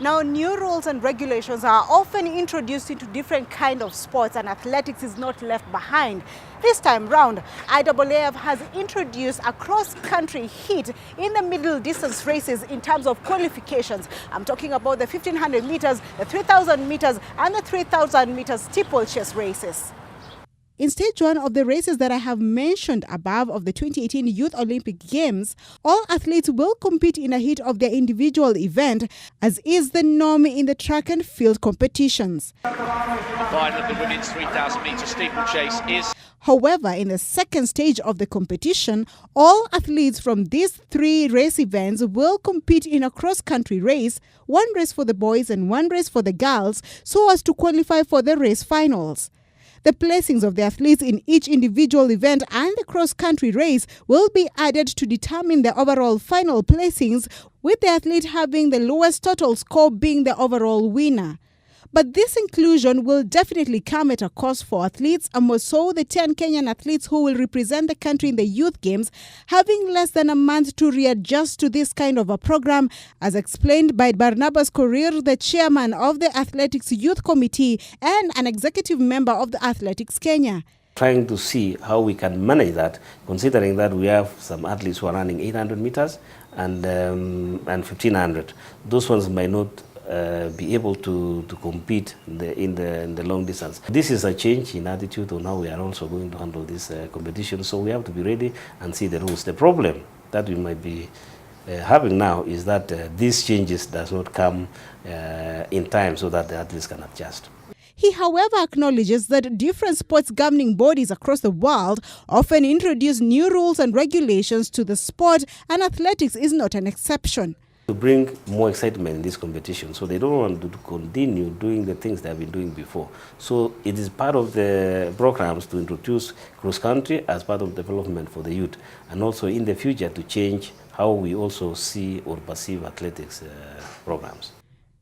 Now, new rules and regulations are often introduced into different kinds of sports, and athletics is not left behind. This time round, IAAF has introduced a cross-country heat in the middle distance races in terms of qualifications. I'm talking about the 1500 meters, the 3000 meters, and the 3000 meters steeplechase races. In stage one of the races that I have mentioned above of the 2018 Youth Olympic Games, all athletes will compete in a heat of their individual event, as is the norm in the track and field competitions. The final of the women's 3,000 meter steeplechase is... However, in the second stage of the competition, all athletes from these three race events will compete in a cross-country race, one race for the boys and one race for the girls, so as to qualify for the race finals. The placings of the athletes in each individual event and the cross-country race will be added to determine the overall final placings, with the athlete having the lowest total score being the overall winner. But this inclusion will definitely come at a cost for athletes, and more so the 10 Kenyan athletes who will represent the country in the Youth Games, having less than a month to readjust to this kind of a program, as explained by Barnabas Korir, the chairman of the Athletics Youth Committee and an executive member of the Athletics Kenya. Trying to see how we can manage that, considering that we have some athletes who are running 800 meters and 1500. Those ones might not be able to compete in the long distance. This is a change in attitude on how we are also going to handle this competition, so we have to be ready and see the rules. The problem that we might be having now is that these changes does not come in time so that the athletes can adjust. He, however, acknowledges that different sports governing bodies across the world often introduce new rules and regulations to the sport, and athletics is not an exception. To bring more excitement in this competition, so they don't want to continue doing the things they have been doing before. So it is part of the programs to introduce cross-country as part of development for the youth, and also in the future to change how we also see or perceive athletics programs.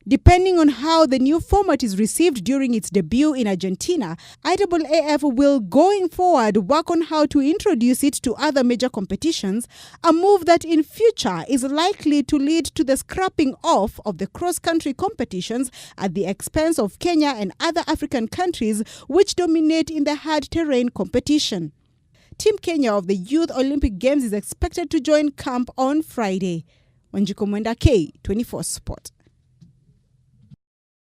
Depending on how the new format is received during its debut in Argentina, IAAF will, going forward, work on how to introduce it to other major competitions, a move that in future is likely to lead to the scrapping off of the cross-country competitions at the expense of Kenya and other African countries which dominate in the hard terrain competition. Team Kenya of the Youth Olympic Games is expected to join camp on Friday. Wanjiko Mwenda, K24 Sport.